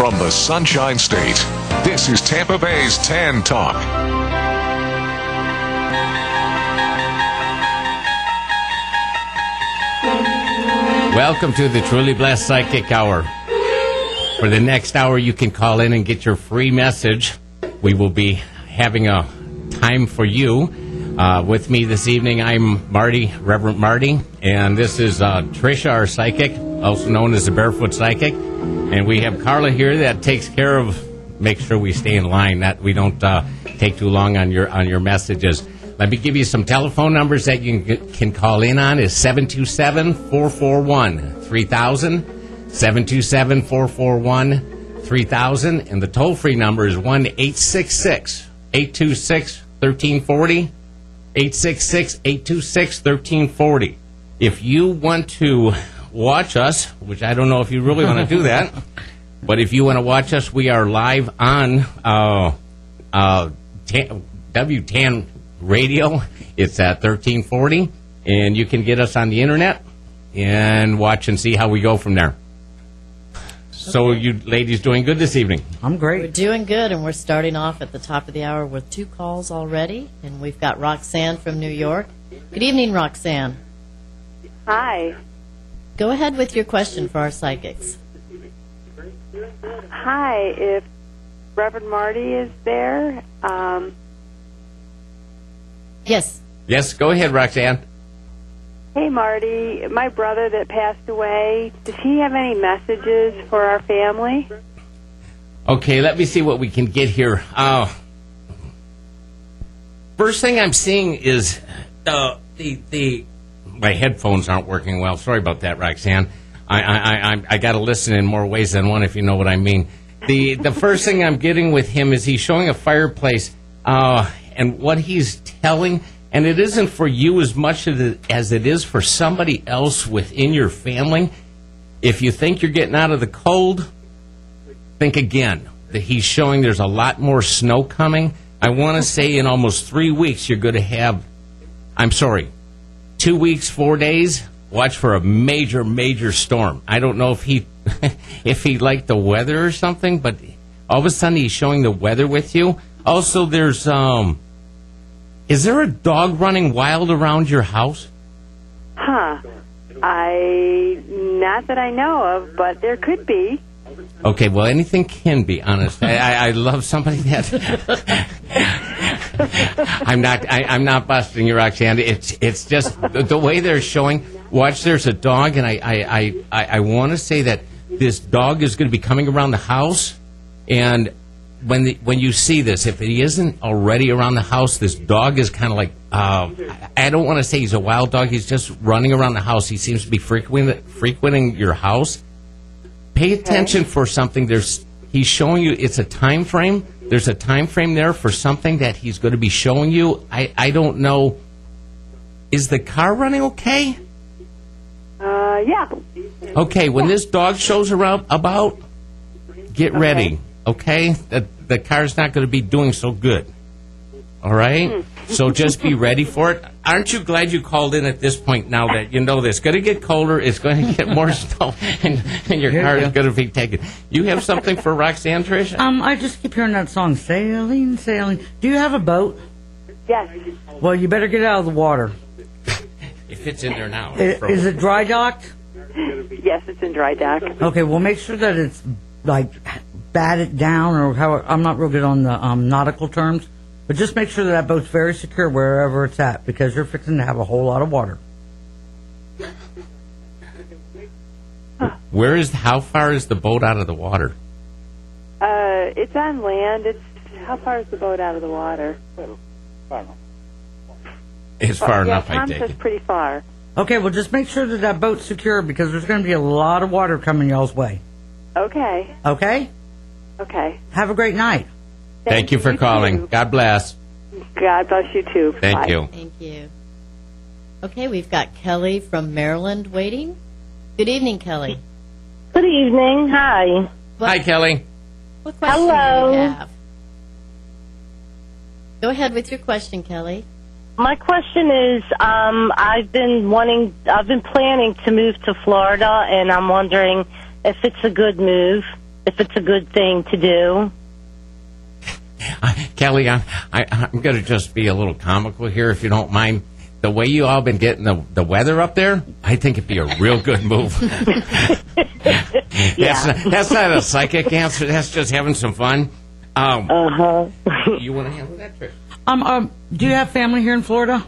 from the Sunshine State, this is Tampa Bay's TAN Talk. Welcome to the Truly Blessed Psychic Hour. For the next hour, you can call in and get your free message. We will be having a time for you. With me this evening, I'm Marty, Reverend Marty, and this is Tricia, our psychic, also known as the Barefoot Psychic. And we have Carla here that takes care of, make sure we stay in line, that we don't take too long on your messages. Let me give you some telephone numbers that you can call in on. Is 727-441-3000, 727-441-3000, and the toll-free number is 1-866-826-1340, 866-826-1340. If you want to watch us, which I don't know if you really want to do that, but if you want to watch us, we are live on WTAN Radio. It's at 1340, and you can get us on the internet and watch and see how we go from there. So you ladies doing good this evening? I'm great. We're doing good, and we're starting off at the top of the hour with 2 calls already, and we've got Roxanne from New York. Good evening, Roxanne. Hi. Go ahead with your question for our psychics. Hi, if Reverend Marty is there. Yes. Yes, go ahead, Roxanne. Hey, Marty, my brother that passed away, does he have any messages for our family? Okay, let me see what we can get here. First thing I'm seeing is my headphones aren't working well. Sorry about that, Roxanne. I got to listen in more ways than one, if you know what I mean. The first thing I'm getting with him is he's showing a fireplace, and what he's telling, and it isn't for you as much as it is for somebody else within your family. If you think you're getting out of the cold, think again. That he's showing there's a lot more snow coming. I want to say in almost 3 weeks you're going to have, 2 weeks, 4 days, watch for a major, major storm. I don't know if he if he liked the weather or something, but all of a sudden he's showing the weather with you. Also, there's, is there a dog running wild around your house? Not that I know of, but there could be. Okay, well, anything can be, honest. I love somebody that... I'm not busting you, Roxanne. It's just the way they're showing. Watch, there's a dog, and I want to say that this dog is going to be coming around the house, and when you see this, if he isn't already around the house, this dog is kind of like, I don't want to say he's a wild dog. He's just running around the house. He seems to be frequenting your house. Pay attention for something. He's showing you, it's a time frame. There's a time frame there for something that he's going to be showing you. I don't know. Is the car running okay? Yeah. Okay, when this dog shows around about, get ready. Okay? The car's not going to be doing so good. All right? So just be ready for it. Aren't you glad you called in at this point now that you know this? It's going to get colder. It's going to get more snow, and your car is going to be taken. You have something for Roxanne, Trish? I just keep hearing that song, Sailing, Sailing. Do you have a boat? Yes. Well, you better get out of the water. If it's in there now. Is it dry docked? Yes, it's in dry dock. Okay, well, make sure that it's, like, batted down, or how, I'm not real good on the nautical terms, but just make sure that boat's very secure wherever it's at, because you're fixing to have a whole lot of water. How far is the boat out of the water? It's on land. How far is the boat out of the water? It's far enough, I Tom take says it. pretty far. Okay, well, just make sure that boat's secure, because there's going to be a lot of water coming y'all's way. Okay. Okay? Okay. Have a great night. Thank you for calling. Too. God bless. God bless you, too. Thank Bye. you. Thank you. Okay, we've got Kelly from Maryland waiting. Good evening, Kelly. Good evening. Hi. Hi, Kelly. What question Hello. do you have? Go ahead with your question, Kelly. My question is, I've been planning to move to Florida, and I'm wondering if it's a good move. if it's a good thing to do. Kelly, I'm going to just be a little comical here, if you don't mind. The way you all been getting the weather up there, I think it'd be a real good move. That's not a psychic answer. That's just having some fun. You want to handle that, Trish? Do you have family here in Florida?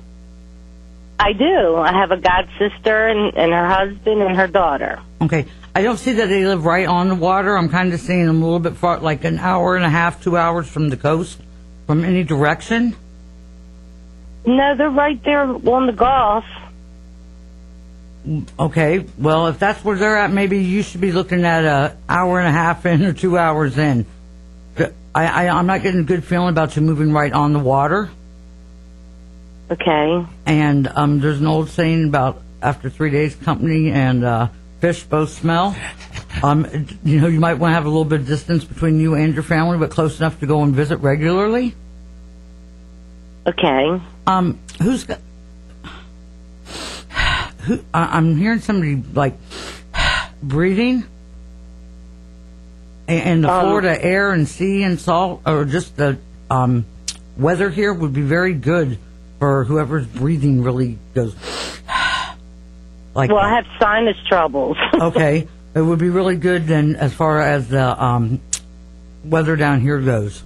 I do. I have a god sister and her husband and her daughter. Okay. I don't see that they live right on the water. I'm kind of seeing them a little bit far, like an hour and a half, 2 hours from the coast, from any direction. No, they're right there on the Gulf. Okay. Well, if that's where they're at, maybe you should be looking at an hour and a half in or 2 hours in. I'm not getting a good feeling about you moving right on the water. Okay. And there's an old saying about after 3 days, company and fish both smell. You might want to have a little bit of distance between you and your family, but close enough to go and visit regularly. Okay. I'm hearing somebody like breathing, and the Florida air and sea and salt, or just the weather here would be very good for whoever's breathing really goes like. Well, I have sinus troubles. Okay, it would be really good then, as far as the weather down here goes,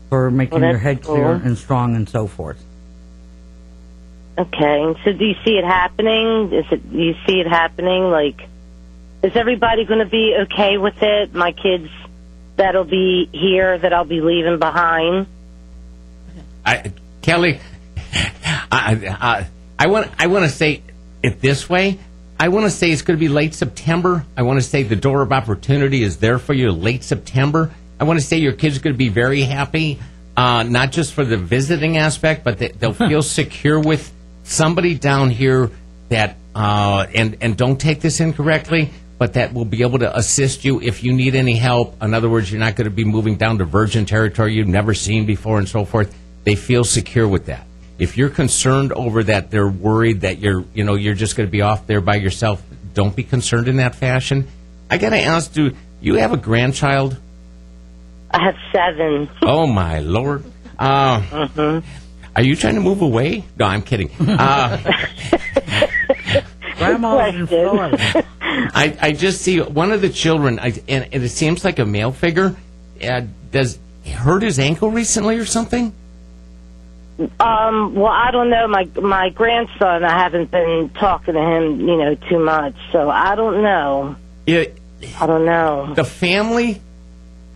for making your head clear and strong and so forth. Okay, so do you see it happening? Do you see it happening? Like, is everybody going to be okay with it? My kids that'll be here, that I'll be leaving behind? Kelly, I want to say it this way. I want to say it's going to be late September. I want to say the door of opportunity is there for you late September. I want to say your kids are going to be very happy, not just for the visiting aspect, but they'll feel secure with somebody down here that, and don't take this incorrectly, but that will be able to assist you if you need any help. In other words, you're not going to be moving down to virgin territory you've never seen before and so forth. They feel secure with that. If you're concerned over that, they're worried that you're just going to be off there by yourself, don't be concerned in that fashion. I got to ask, do you have a grandchild? I have 7. Oh, my Lord. Are you trying to move away? No, I'm kidding. Grandma's in Florida. I just see one of the children, and it seems like a male figure. Does he hurt his ankle recently or something? Well, I don't know. My grandson, I haven't been talking to him, too much, so I don't know. I don't know. The family,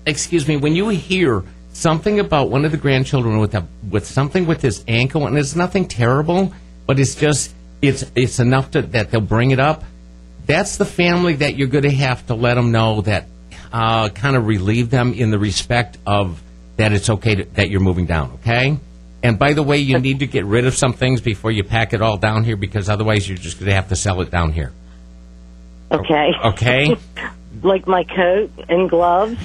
when you hear something about one of the grandchildren with something with his ankle, and it's nothing terrible, but it's just it's enough that they'll bring it up. That's the family that you're going to have to let them know that, kind of relieve them in the respect of that it's okay that you're moving down, okay? And by the way, you need to get rid of some things before you pack it all down here, because otherwise you're just going to have to sell it down here. Okay. Okay? Like my coat and gloves?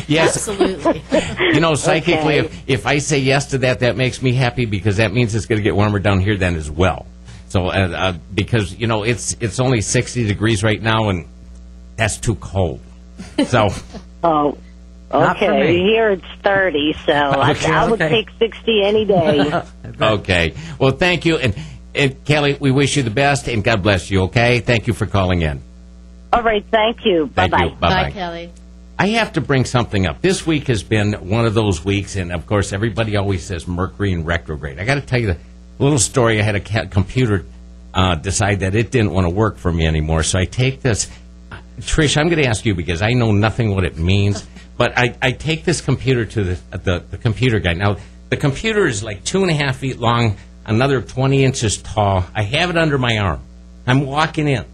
Yes. Absolutely. Psychically, Okay. if I say yes to that makes me happy, because that means it's going to get warmer down here then as well. So, because, it's only 60 degrees right now, and that's too cold. So. Oh, okay. Here it's 30, so I would take 60 any day. Okay. Well, thank you. And Kelly, we wish you the best, and God bless you, okay? Thank you for calling in. All right, thank you. Thank Bye-bye. you. Bye-bye. Bye, Kelly. I have to bring something up. This week has been one of those weeks, and, of course, everybody always says Mercury in retrograde. I got to tell you the little story. I had a computer decide that it didn't want to work for me anymore, so I take this. Trish, I'm going to ask you, because I know nothing what it means, but I take this computer to the computer guy. Now, the computer is like 2.5 feet long, another 20 inches tall. I have it under my arm. I'm walking in.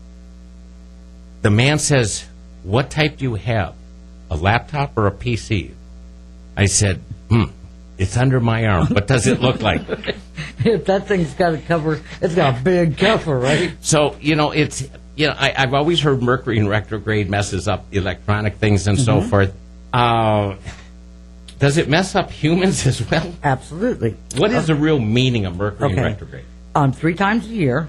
The man says, "What type do you have, a laptop or a PC?" I said, it's under my arm. What does it look like? If that thing's got a cover, it's got a big cover, right? So, I've always heard Mercury in retrograde messes up electronic things and so forth. Does it mess up humans as well? Absolutely. What is the real meaning of Mercury in retrograde? 3 times a year,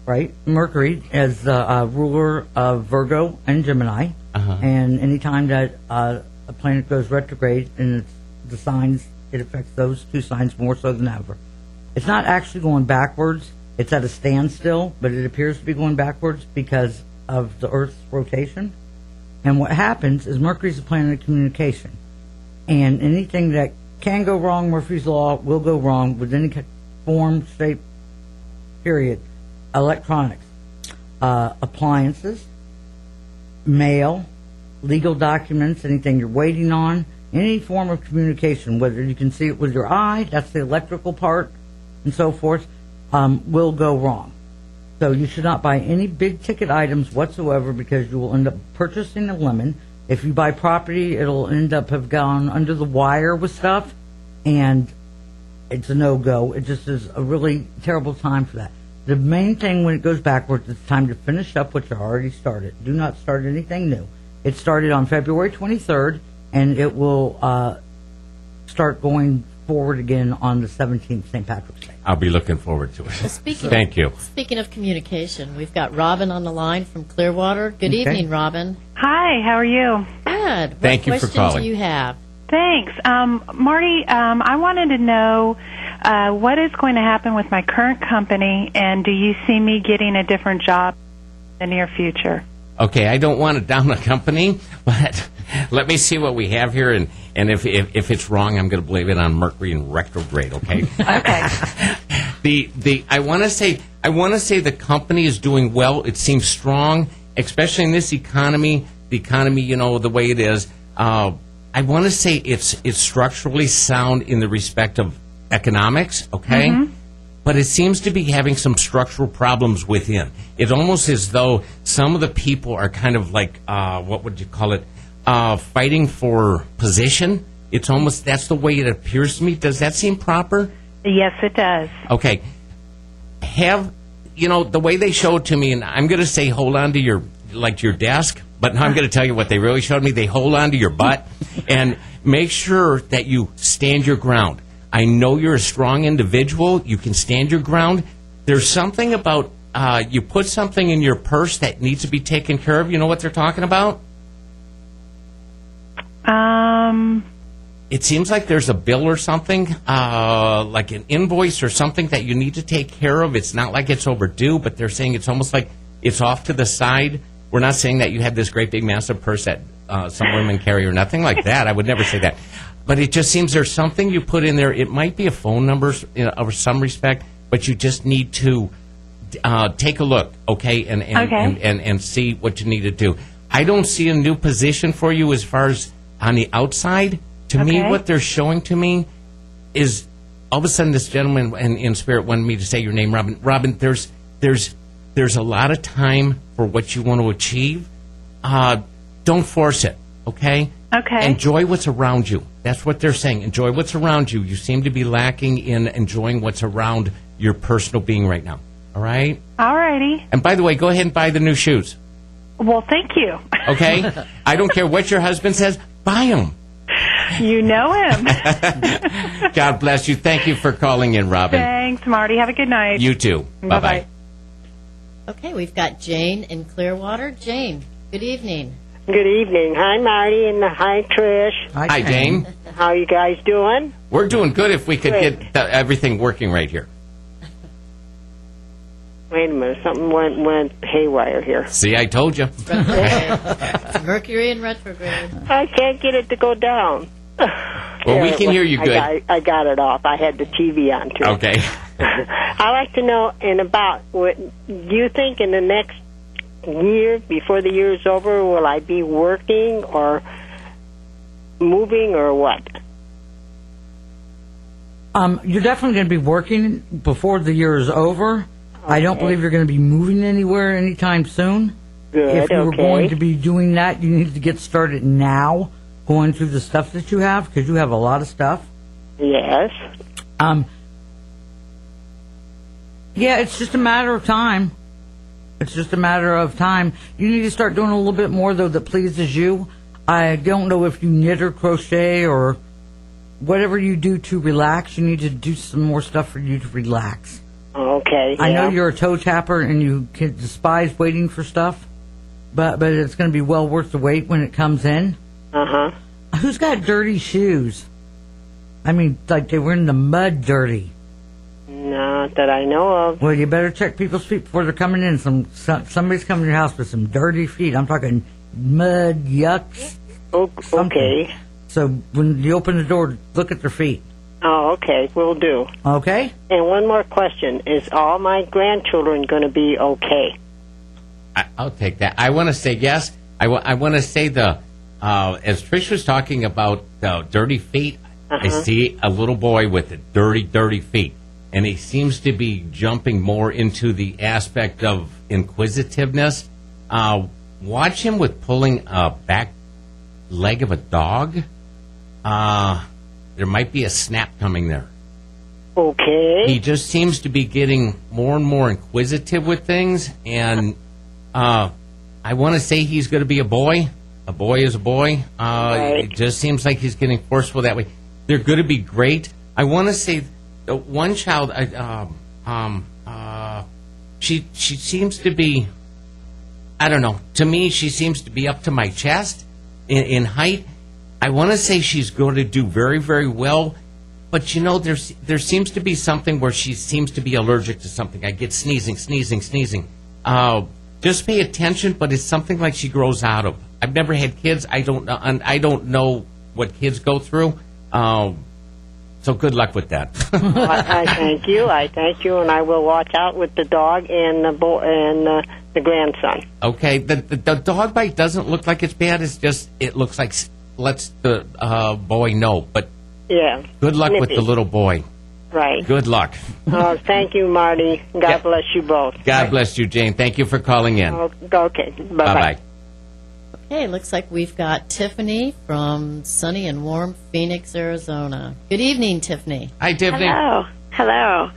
right? Mercury is the ruler of Virgo and Gemini. And anytime that a planet goes retrograde in the signs, it affects those two signs more so than ever. It's not actually going backwards. It's at a standstill, but it appears to be going backwards because of the Earth's rotation. And what happens is Mercury's a planet of communication. And anything that can go wrong, Murphy's Law, will go wrong with any form, shape, period. Electronics, appliances, mail, legal documents, anything you're waiting on, any form of communication, whether you can see it with your eye, that's the electrical part, and so forth, will go wrong. So you should not buy any big ticket items whatsoever because you will end up purchasing a lemon. If you buy property, it'll end up have gone under the wire with stuff, and it's a no-go. It just is a really terrible time for that. The main thing when it goes backwards, it's time to finish up what you already started. Do not start anything new. It started on February 23rd, and it will start going forward again on the 17th, St. Patrick's Day. I'll be looking forward to it. Well, Thank you. Speaking of communication, we've got Robin on the line from Clearwater. Good evening, Robin. Hi, how are you? Good. Thank you for questions calling. do you have? Thanks. Marty, I wanted to know what is going to happen with my current company, and do you see me getting a different job in the near future? Okay, I don't want to down the company, but let me see what we have here, and if it's wrong, I'm going to blame it on Mercury in retrograde. Okay. Okay. I want to say the company is doing well. It seems strong, especially in this economy. The economy, you know, the way it is. I want to say it's structurally sound in the respect of economics. Okay. Mm-hmm. But it seems to be having some structural problems within. It's almost as though some of the people are kind of like, what would you call it, fighting for position. It's almost, that's the way it appears to me. Does that seem proper? Yes, it does. Okay. The way they show it to me, and I'm going to say hold on to your desk, but now I'm going to tell you what they really showed me. They hold on to your butt and make sure that you stand your ground. I know you're a strong individual. You can stand your ground. There's something about you put something in your purse that needs to be taken care of. You know what they're talking about? It seems like there's a bill or something, like an invoice or something that you need to take care of. It's not like it's overdue, but they're saying it's almost like it's off to the side. We're not saying that you have this great big massive purse that some women carry or nothing like that. I would never say that. But it just seems there's something you put in there. It might be a phone number of some respect, but you just need to take a look, okay, and see what you need to do. I don't see a new position for you as far as on the outside. To me, what they're showing to me is all of a sudden this gentleman in spirit wanted me to say your name, Robin. Robin, there's a lot of time for what you want to achieve. Don't force it, okay? Okay. Enjoy what's around you. That's what they're saying. Enjoy what's around you. You seem to be lacking in enjoying what's around your personal being right now. All right? All righty. And by the way, go ahead and buy the new shoes. Well, thank you. Okay? I don't care what your husband says. Buy them. You know him. God bless you. Thank you for calling in, Robin. Thanks, Marty. Have a good night. You too. Bye-bye. Okay, we've got Jane in Clearwater. Jane, good evening. Good evening. Hi, Marty, and hi, Trish. Hi, Jane. How you guys doing? We're doing good if we could get everything working right here. Wait a minute. Something went haywire here. See, I told you. It's Mercury in retrograde. I can't get it to go down. Well, we can hear you good. I got it off. I had the TV on, too. Okay. I'd like to know, do you think in the next year, before the year is over, will I be working or moving or what? You're definitely going to be working before the year is over. Okay. I don't believe you're going to be moving anywhere anytime soon. Good, if you were going to be doing that, you need to get started now, going through the stuff that you have, because you have a lot of stuff. Yes. Yeah, it's just a matter of time. It's just a matter of time. You need to start doing a little bit more, though, that pleases you. I don't know if you knit or crochet or whatever you do to relax. You need to do some more stuff for you to relax. Okay. I know yeah. you're a toe tapper and you can despise waiting for stuff, but it's going to be well worth the wait when it comes in. Uh-huh. Who's got dirty shoes? I mean, like they were in the mud dirty. Not that I know of. Well, you better check people's feet before they're coming in. Somebody's coming to your house with some dirty feet. I'm talking mud, yuck. Okay. So when you open the door, look at their feet. Oh, okay. Will do. Okay? And one more question. Is all my grandchildren going to be okay? I'll take that. I want to say yes. I want to say as Trish was talking about the dirty feet, I see a little boy with the dirty feet. And he seems to be jumping more into the aspect of inquisitiveness. Watch him with pulling a back leg of a dog. There might be a snap coming there. Okay. He just seems to be getting more and more inquisitive with things. And I want to say he's going to be a boy. A boy is a boy. Right. It just seems like he's getting forceful that way. They're going to be great. I want to say one child, she seems to be, I don't know, to me she seems to be up to my chest in height. I want to say she's going to do very, very well, but you know, there seems to be something where she seems to be allergic to something. I get sneezing. Just pay attention, but it's something like she grows out of. I've never had kids. I don't know, and I don't know what kids go through. So good luck with that. I thank you. And I will watch out with the dog and the the grandson. Okay, the dog bite doesn't look like it's bad. It's just it looks like lets the boy know. But yeah, good luck with the little boy. Right. Good luck. Thank you, Marty. God bless you both. God bless you, Jane. Thank you for calling in. Okay. Bye-bye. Okay, looks like we've got Tiffany from sunny and warm Phoenix, Arizona. Good evening, Tiffany. Hi, Tiffany. Hello.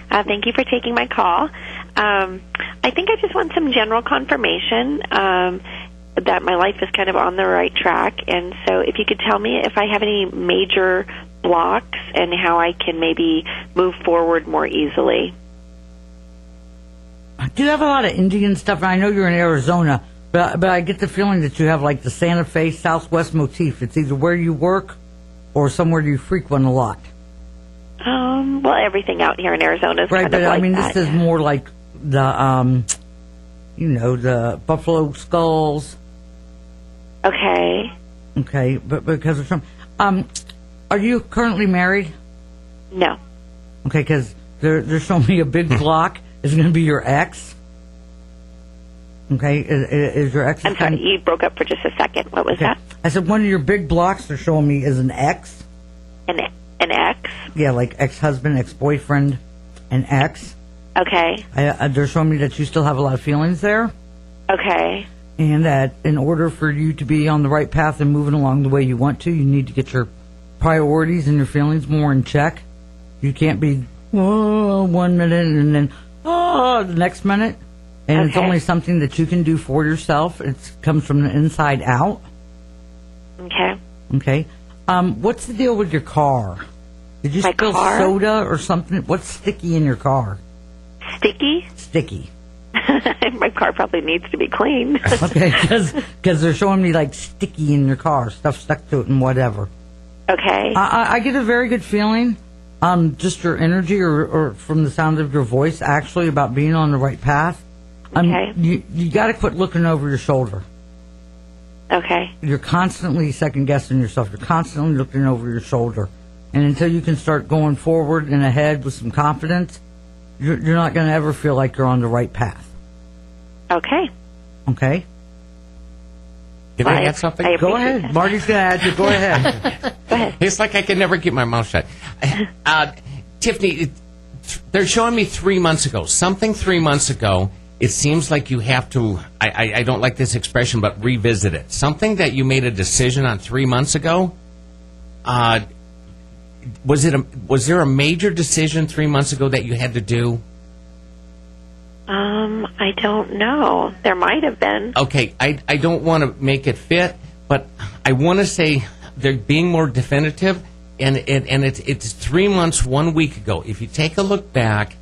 Thank you for taking my call. I think I just want some general confirmation that my life is kind of on the right track. And so if you could tell me if I have any major blocks and how I can maybe move forward more easily. Do you have a lot of Indian stuff? I know you're in Arizona, but I get the feeling that you have like the Santa Fe Southwest motif. It's either where you work or somewhere you frequent a lot. Well, everything out here in Arizona is right, kind but of like I mean, that. this is more like the, the buffalo skulls. Okay. Okay, but because of some, are you currently married? No. Okay, because they're showing me a big block is going to be your ex. Okay, is your ex? I'm sorry, you broke up for just a second. What was that? I said one of your big blocks they're showing me is an ex. An ex? Yeah, like ex-husband, ex-boyfriend, an ex. Okay. They're showing me that you still have a lot of feelings there. Okay. And that in order for you to be on the right path and moving along the way you want to, you need to get your priorities and your feelings more in check. You can't be, 1 minute and then, the next minute. And it's only something that you can do for yourself. It comes from the inside out. Okay. Okay. What's the deal with your car? Did you spill soda or something? What's sticky in your car? Sticky? Sticky. My car probably needs to be cleaned. Okay, because they're showing me like sticky in your car, stuff stuck to it and whatever. Okay. I get a very good feeling, just your energy or from the sound of your voice, actually, about being on the right path. Okay. You got to quit looking over your shoulder. Okay. You're constantly second-guessing yourself. You're constantly looking over your shoulder. And until you can start going forward and ahead with some confidence, you're not going to ever feel like you're on the right path. Okay. Okay? Can I add something? Go ahead. Marty's going to add you. Go ahead. Go ahead. It's like I can never keep my mouth shut. Tiffany, they're showing me 3 months ago. Something 3 months ago. It seems like you have to, I don't like this expression, but revisit it. Something that you made a decision on 3 months ago, was there a major decision 3 months ago that you had to do? I don't know. There might have been. Okay, I don't want to make it fit, but I want to say they're being more definitive, and it's 3 months, 1 week ago. If you take a look back,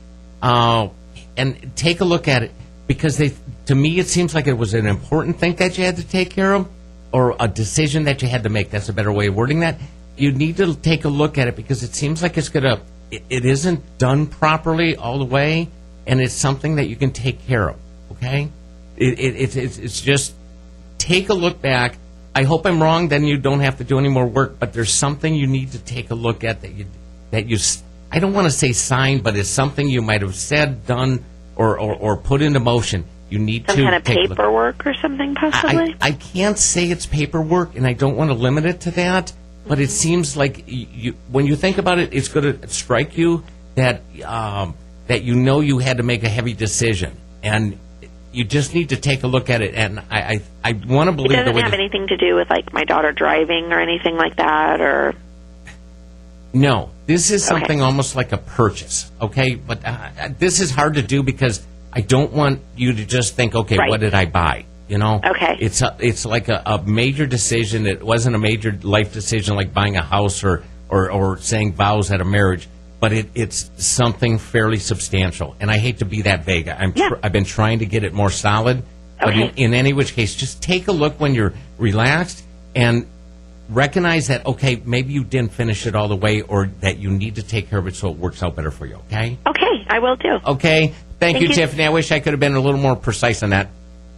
and take a look at it, because to me it seems like it was an important thing that you had to take care of, or a decision that you had to make. That's a better way of wording that. You need to take a look at it, because it seems like it isn't done properly all the way, and it's something that you can take care of. Okay, it's just take a look back. I hope I'm wrong. Then you don't have to do any more work. But there's something you need to take a look at that you. I don't want to say signed, but it's something you might have said, done, or put into motion. You need some to kind of take paperwork or something, possibly. I can't say it's paperwork, and I don't want to limit it to that. But it seems like when you think about it, it's going to strike you that you had to make a heavy decision, and you just need to take a look at it. And I want to believe it doesn't have anything to do with like my daughter driving or anything like that, or no. This is something almost like a purchase, okay? But this is hard to do because I don't want you to just think, okay, what did I buy? You know, it's like a major decision. It wasn't a major life decision like buying a house or saying vows at a marriage, but it's something fairly substantial. And I hate to be that vague. I've been trying to get it more solid. But in any which case, just take a look when you're relaxed and recognize that, okay, maybe you didn't finish it all the way, or that you need to take care of it so it works out better for you. Okay. Okay, I will do. Okay. Thank you, Tiffany. I wish I could have been a little more precise on that.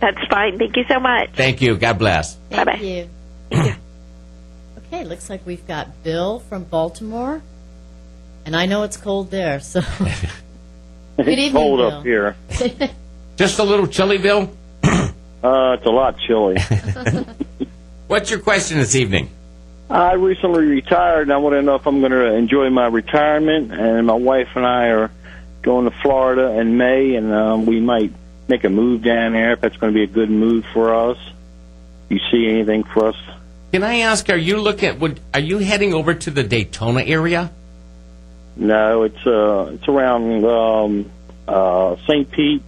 That's fine. Thank you so much. Thank you. God bless. Bye-bye. Thank you. Okay, looks like we've got Bill from Baltimore. And I know it's cold there, so... Good evening, cold Bill. up here. Just a little chilly, Bill? It's a lot chilly. What's your question this evening? I recently retired, and I want to know if I'm going to enjoy my retirement. And my wife and I are going to Florida in May, and we might make a move down there, if that's going to be a good move for us. You see anything for us? Can I ask, are you heading over to the Daytona area? No, it's around St. Pete.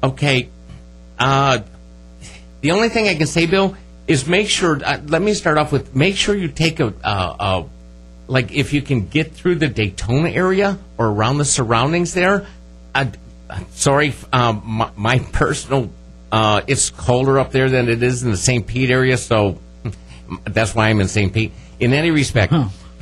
Okay. The only thing I can say, Bill, is make sure, let me start off with, make sure you take like if you can get through the Daytona area or around the surroundings there. Sorry, my personal, it's colder up there than it is in the St. Pete area, so that's why I'm in St. Pete. In any respect,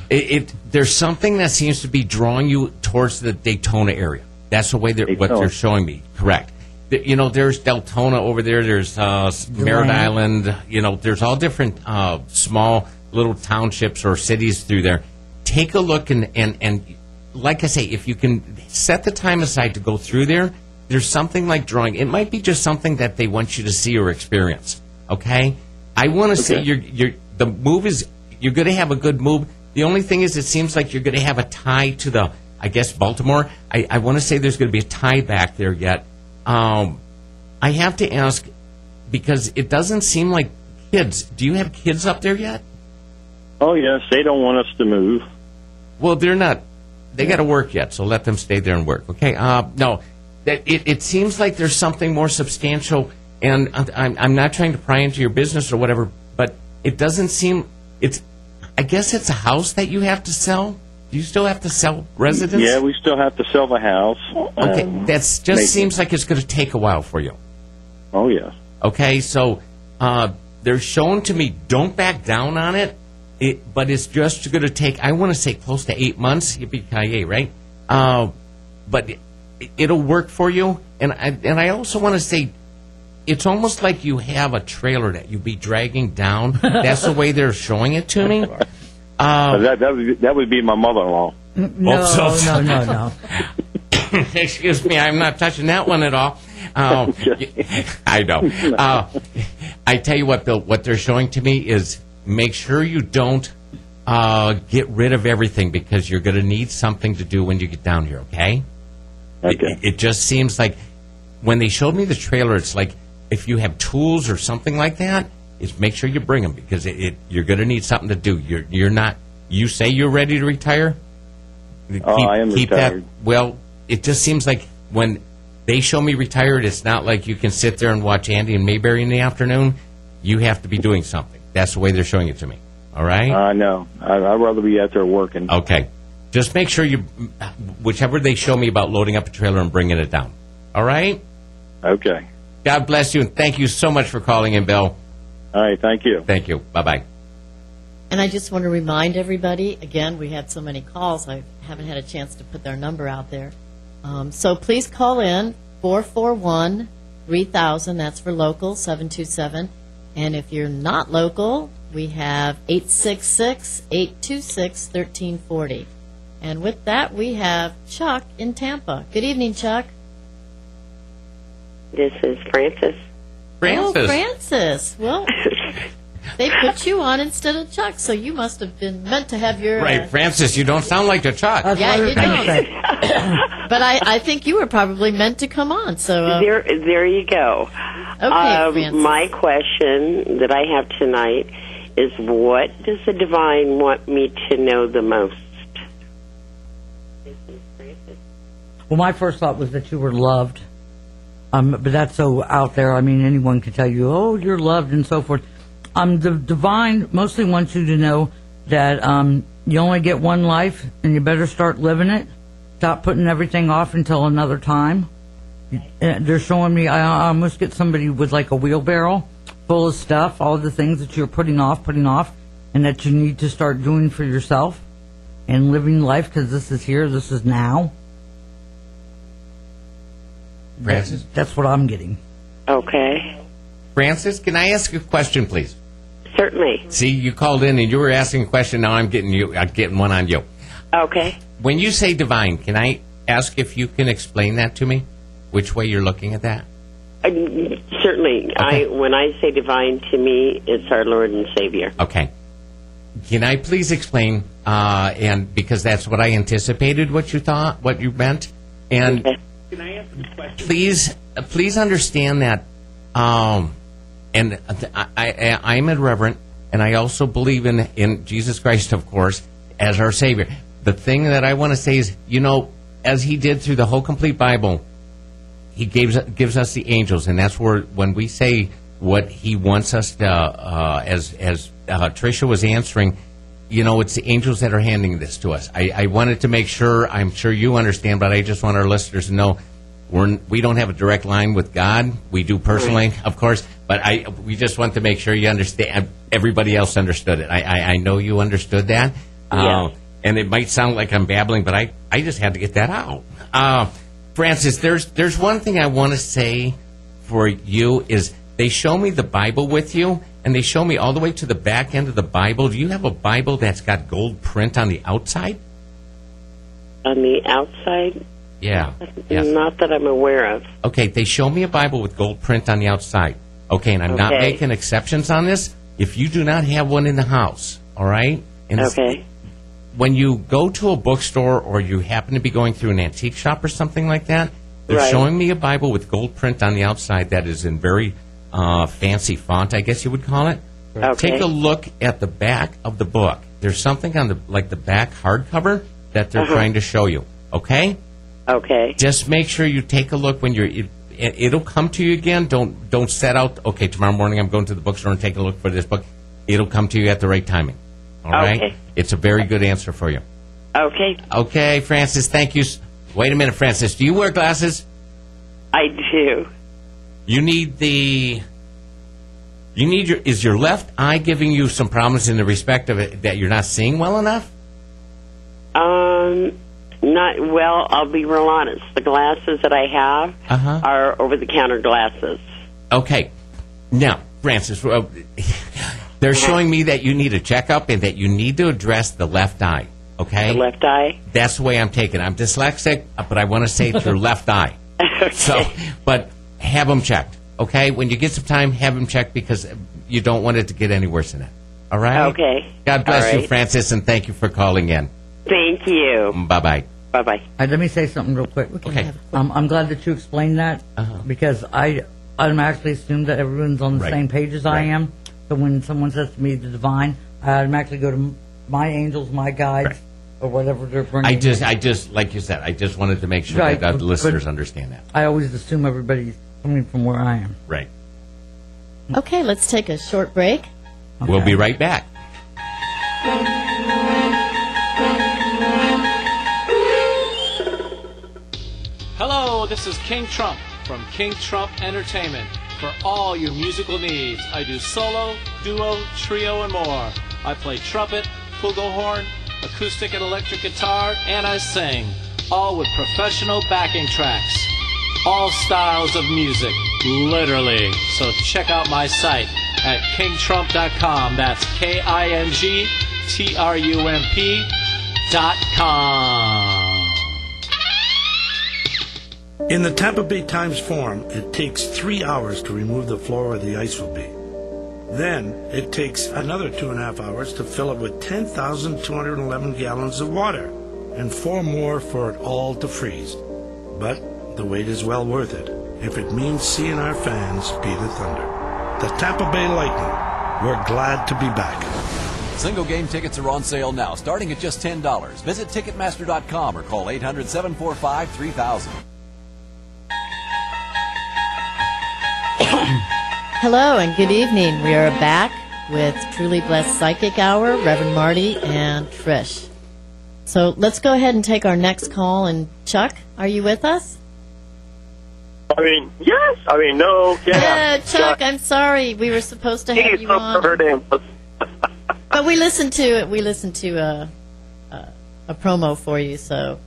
there's something that seems to be drawing you towards the Daytona area. That's the way what they're showing me. Correct. You know, there's Deltona over there. There's Merritt Island. You know, there's all different small little townships or cities through there. Take a look and like I say, if you can set the time aside to go through there, there's something like drawing. It might be just something that they want you to see or experience. Okay, I want to say the move is you're going to have a good move. The only thing is, it seems like you're going to have a tie to I guess Baltimore. I want to say there's going to be a tie back there yet. I have to ask because it doesn't seem like kids. Do you have kids up there yet? Oh yes, they don't want us to move. Well, they're not. They got to work yet, so let them stay there and work. Okay. No, it seems like there's something more substantial, and I'm not trying to pry into your business or whatever, but it doesn't seem. I guess it's a house that you have to sell. Do you still have to sell residence? Yeah, we still have to sell the house. Okay, seems like it's going to take a while for you. Oh yes. Okay, so they're showing to me, don't back down on it. But it's just going to take, I want to say, close to 8 months. Yippee-ki-yay, right? But it'll work for you. And I also want to say, it's almost like you have a trailer that you'd be dragging down. That's the way they're showing it to me. That would be my mother-in-law. No. Excuse me, I'm not touching that one at all. I know. I tell you what, Bill, what they're showing to me is, make sure you don't get rid of everything, because you're going to need something to do when you get down here, okay? Okay. It just seems like when they showed me the trailer, it's like if you have tools or something like that, is make sure you bring them, because you're going to need something to do. You're not. You say you're ready to retire? I am retired. Well, it just seems like when they show me retired, it's not like you can sit there and watch Andy and Mayberry in the afternoon. You have to be doing something. That's the way they're showing it to me. All right? I know. I'd rather be out there working. Okay. Just make sure whichever they show me about loading up a trailer and bringing it down. All right? Okay. God bless you, and thank you so much for calling in, Bill. All right, thank you. Thank you. Bye-bye. And I just want to remind everybody, again, we had so many calls, I haven't had a chance to put their number out there. So please call in, 441-3000, that's for local, 727. And if you're not local, we have 866-826-1340. And with that, we have Chuck in Tampa. Good evening, Chuck. This is Francis. Francis. Oh, Francis. Well, they put you on instead of Chuck, so you must have been meant to have your... Right, Francis, you don't sound like a Chuck. Yeah, you don't. But I think you were probably meant to come on. So there you go. Okay, Francis. My question that I have tonight is, what does the divine want me to know the most? Well, my first thought was that you were loved. But that's so out there. I mean, anyone can tell you, oh, you're loved and so forth. The divine mostly wants you to know that you only get one life, and you better start living it. Stop putting everything off until another time. They're showing me, I almost get somebody with like a wheelbarrow full of stuff, all the things that you're putting off, and that you need to start doing for yourself and living life, because this is here, this is now. Francis? That's what I'm getting. Okay. Francis, can I ask a question, please? Certainly. See, you called in and you were asking a question. Now I'm getting one on you. Okay. When you say divine, can I ask if you can explain that to me? Which way you're looking at that? Certainly. Okay. When I say divine, to me, it's our Lord and Savior. Okay. Can I please explain, and because that's what I anticipated what you thought, what you meant, and Okay. can I ask a question? Please understand that, and I'm a reverend, and I also believe in Jesus Christ, of course, as our Savior. The thing that I want to say is, as He did through the whole complete Bible, He gives us the angels, and that's where when we say what He wants us to, as Tricia was answering, it's the angels that are handing this to us. I wanted to make sure, I'm sure you understand, but I just want our listeners to know we don't have a direct line with God. We do personally, of course, but we just want to make sure you understand. Everybody else understood it. I know you understood that. Yes. And it might sound like I'm babbling, but I just had to get that out. Francis, there's one thing I want to say for you is they show me the Bible with you, and they show me all the way to the back end of the Bible. Do you have a Bible that's got gold print on the outside? On the outside? Yeah. Yes. Not that I'm aware of. Okay, they show me a Bible with gold print on the outside. Okay, and I'm not making exceptions on this. If you do not have one in the house, all right? And Okay. when you go to a bookstore or you happen to be going through an antique shop or something like that, they're Right. showing me a Bible with gold print on the outside that is in very fancy font, I guess you would call it. Okay. Take a look at the back of the book. There's something on the back hardcover that they're trying to show you. Okay? Okay. Just make sure you take a look when it'll come to you again. Don't set out, okay, tomorrow morning I'm going to the bookstore and take a look for this book. It'll come to you at the right timing. All right? Okay. It's a very good answer for you. Okay. Okay, Francis, thank you. Wait a minute, Francis. Do you wear glasses? I do. Is your left eye giving you some problems in the respect of it that you're not seeing well enough? Not well. I'll be real honest. The glasses that I have are over-the-counter glasses. Okay. Now, Francis, they're showing me that you need a checkup and that you need to address the left eye. Okay? The left eye? That's the way I'm taking it. I'm dyslexic, but I want to say it's your left eye. Okay. So, but have them checked. Okay? When you get some time, have them checked because you don't want it to get any worse than that. All right? Okay. God bless All you, right. Francis, and thank you for calling in. Thank you. Bye-bye. Bye-bye. Let me say something real quick. Okay. I'm glad that you explained that because I automatically assume that everyone's on the Right. same page as I Right. am. So when someone says to me the divine, I automatically go to my angels, my guides, Right. or whatever they're bringing. I just, like you said, I just wanted to make sure Right, that the but- listeners understand that. I always assume everybody's coming from where I am. Right. Okay, let's take a short break. We'll be right back. this is King Trump from King Trump Entertainment. For all your musical needs, I do solo, duo, trio, and more. I play trumpet, flugelhorn, acoustic and electric guitar, and I sing, all with professional backing tracks. All styles of music, literally. So check out my site at kingtrump.com. That's KINGTRUMP.com. In the Tampa Bay Times Forum, it takes 3 hours to remove the floor where the ice will be. Then it takes another 2.5 hours to fill it with 10,211 gallons of water, and 4 more for it all to freeze. But the wait is well worth it if it means seeing our fans beat the Thunder. The Tampa Bay Lightning, we're glad to be back. Single game tickets are on sale now, starting at just $10. Visit Ticketmaster.com or call 800-745-3000. Hello and good evening. We are back with Truly Blessed Psychic Hour, Reverend Marty and Trish. So let's go ahead and take our next call. And Chuck, are you with us? Yes. No. Yeah, Chuck, I'm sorry. We were supposed to have you on. Her name. But we listened to it. We listened to a promo for you, so.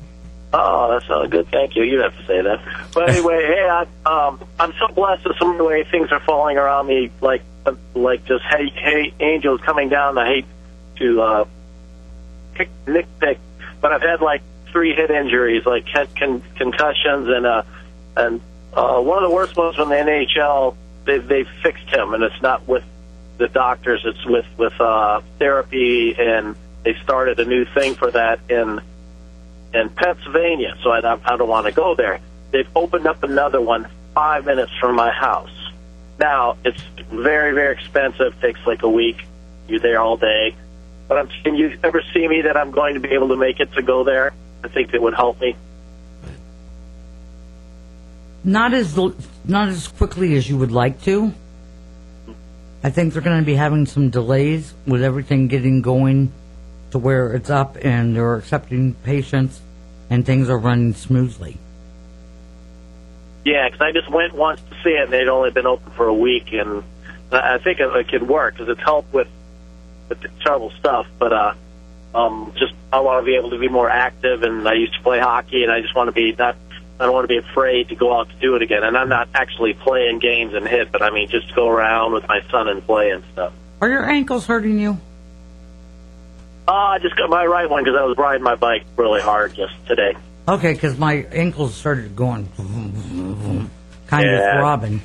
Oh, that sounds good. Thank you. You have to say that. But anyway, hey, I'm so blessed with some of the way things are falling around me, like just hey angels coming down. I hate to nitpick, but I've had like 3 head injuries, like concussions, and one of the worst ones from the NHL. They fixed him, and it's not with the doctors. It's with therapy, and they started a new thing for that in Pennsylvania, so I don't want to go there. They've opened up another one 5 minutes from my house. Now, it's very, very expensive. Takes like a week. You're there all day. But can you ever see me that I'm going to be able to make it to go there? I think it would help me. Not as quickly as you would like to. I think they're going to be having some delays with everything getting going to where it's up and they're accepting patients and things are running smoothly. Yeah, because I just went once to see it, and they'd only been open for a week, and I think it could work because it's helped with the terrible stuff. But I want to be able to be more active, and I used to play hockey, and I just want to be I don't want to be afraid to go out to do it again. And I'm not actually playing games and hit, but I mean just go around with my son and play and stuff. Are your ankles hurting you? I just got my right one because I was riding my bike really hard just today. Okay, because my ankles started going kind of throbbing.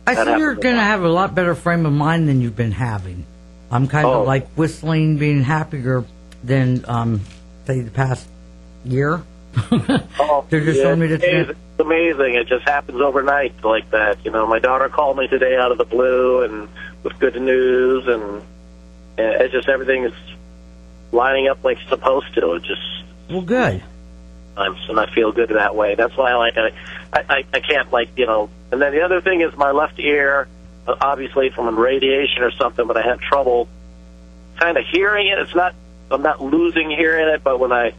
I think you're going to have a lot better frame of mind than you've been having. I'm kind of like whistling, being happier than, say, the past year. They're just showing me it's amazing. It just happens overnight like that. You know, my daughter called me today out of the blue and with good news, and it's just everything is lining up like it's supposed to. It just good. And I feel good that way. That's why I can't And then the other thing is my left ear, obviously from radiation or something, but I have trouble kind of hearing it. I'm not losing hearing it, but when I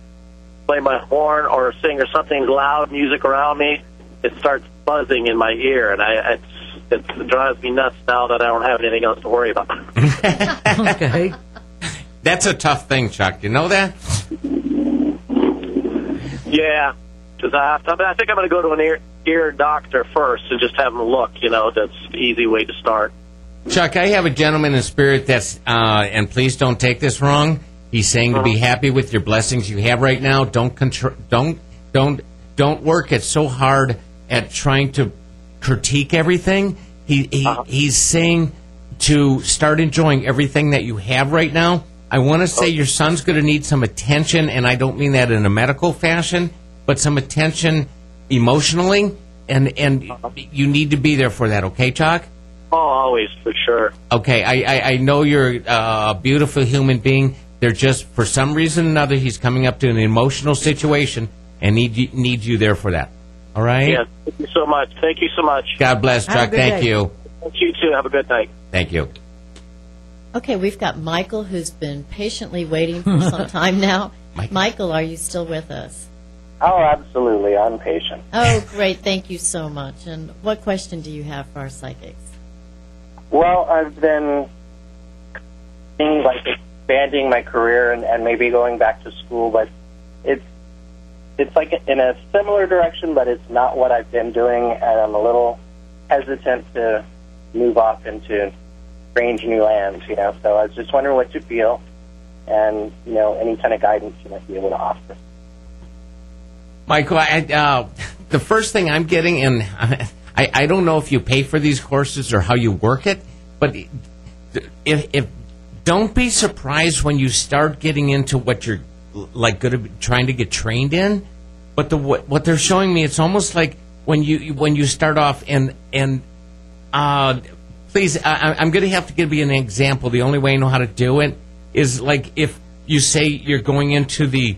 play my horn or sing or something loud music around me, it starts buzzing in my ear, and it drives me nuts now that I don't have anything else to worry about. Okay. That's a tough thing, Chuck. You know that? Yeah, because I think I'm going to go to an ear doctor first and just have him look. That's the easy way to start. Chuck, I have a gentleman in spirit that's, and please don't take this wrong. He's saying to be happy with your blessings you have right now. Don't work it so hard at trying to critique everything. He's saying to start enjoying everything that you have right now. I want to say your son's going to need some attention, and I don't mean that in a medical fashion, but some attention emotionally, and you need to be there for that, okay, Chuck? Oh, always, for sure. Okay, I know you're a beautiful human being. They're just, for some reason or another, he's coming up to an emotional situation and needs you there for that. All right? Yeah, thank you so much. Thank you so much. God bless, Chuck. Thank you. Thank you, too. Have a good night. Thank you. Okay, we've got Michael, who's been patiently waiting for some time now. Michael, are you still with us? Oh, absolutely. I'm patient. Oh, great. Thank you so much. And what question do you have for our psychics? Well, I've been thinking like expanding my career and maybe going back to school, but it's like in a similar direction, but it's not what I've been doing, and I'm a little hesitant to move off into strange new lands, you know. So I was just wondering what you feel and, you know, any kind of guidance you might be able to offer. Michael, the first thing I'm getting, and I don't know if you pay for these courses or how you work it, but if don't be surprised when you start getting into what you're like going to be trying to get trained in. But what they're showing me, it's almost like when you start off and please, I'm going to have to give you an example. The only way I know how to do it is like if you say you're going into the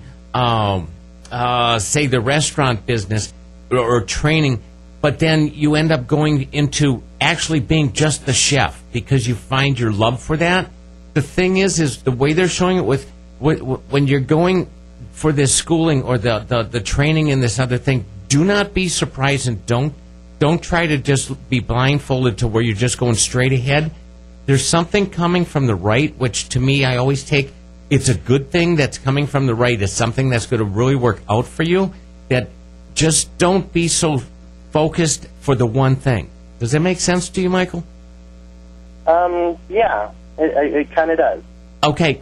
say the restaurant business or training, but then you end up going into actually being just the chef because you find your love for that. The thing is the way they're showing it with when you're going for this schooling or the training in this other thing, do not be surprised and don't try to just be blindfolded to where you're just going straight ahead. There's something coming from the right, which to me I always take it's a good thing that's coming from the right. It's something that's going to really work out for you. That just don't be so focused for the one thing. Does that make sense to you, Michael? Yeah, it kind of does. Okay.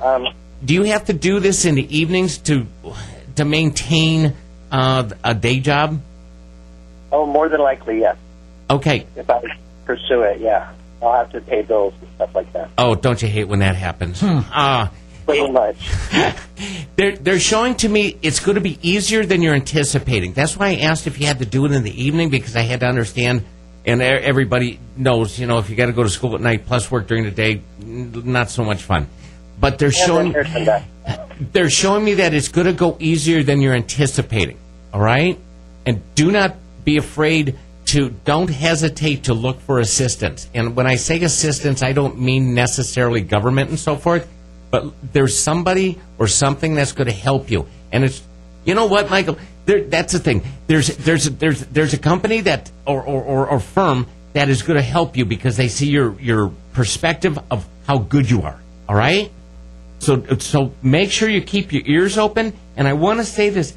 Do you have to do this in the evenings to maintain a day job? Oh, more than likely, yes. Okay. If I pursue it, yeah. I'll have to pay bills and stuff like that. Oh, don't you hate when that happens? Pretty much. They're showing to me it's going to be easier than you're anticipating. That's why I asked if you had to do it in the evening, because I had to understand, and everybody knows, you know, if you got to go to school at night plus work during the day, not so much fun. But they're showing me that it's going to go easier than you're anticipating, all right? And do not be afraid don't hesitate to look for assistance. And when I say assistance, I don't mean necessarily government and so forth, but there's somebody or something that's going to help you. And it's, you know what, Michael, that's the thing. There's a company that or firm that is going to help you because they see your perspective of how good you are, all right? So make sure you keep your ears open. And I want to say this.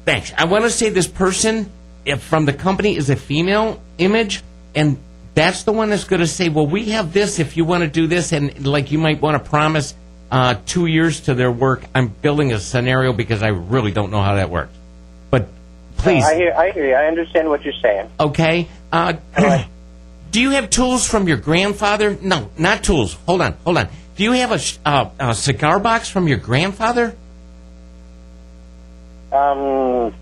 Thanks. I want to say this person from the company is a female image, and that's the one that's going to say, well, we have this if you want to do this, and like you might want to promise 2 years to their work. I'm building a scenario because I really don't know how that works. But please. I hear you. I understand what you're saying. Okay. Do you have tools from your grandfather? No, not tools. Hold on. Do you have a cigar box from your grandfather? No,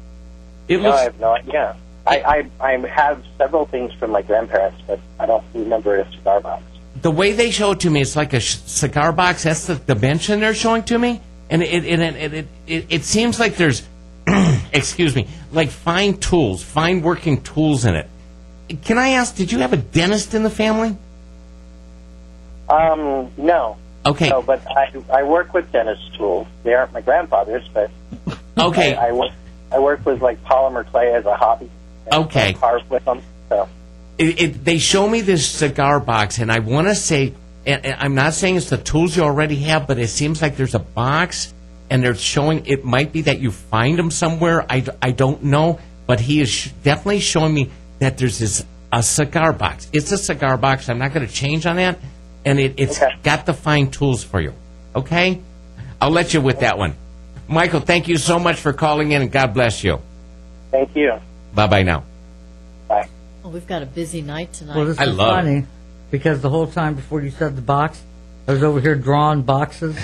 I have no idea. I have several things from my grandparents, but I don't remember a cigar box. The way they show it to me, it's like a cigar box. That's the dimension they're showing to me, and it seems like there's, excuse me, like fine working tools in it. Can I ask, did you have a dentist in the family? No. Okay. No, but I work with dentist tools. They aren't my grandfather's, but okay. I work with like polymer clay as a hobby. Okay. I carve with them. So they show me this cigar box, and I want to say, and I'm not saying it's the tools you already have, but it seems like there's a box, and they're showing it might be that you find them somewhere. I don't know, but he is definitely showing me that there's a cigar box. It's a cigar box. I'm not going to change on that, and it's got the fine tools for you. Okay? I'll let you with that one. Michael, thank you so much for calling in, and God bless you. Thank you. Bye-bye now. Bye. Well, we've got a busy night tonight. Well, this is funny because the whole time before you said the box, I was over here drawing boxes,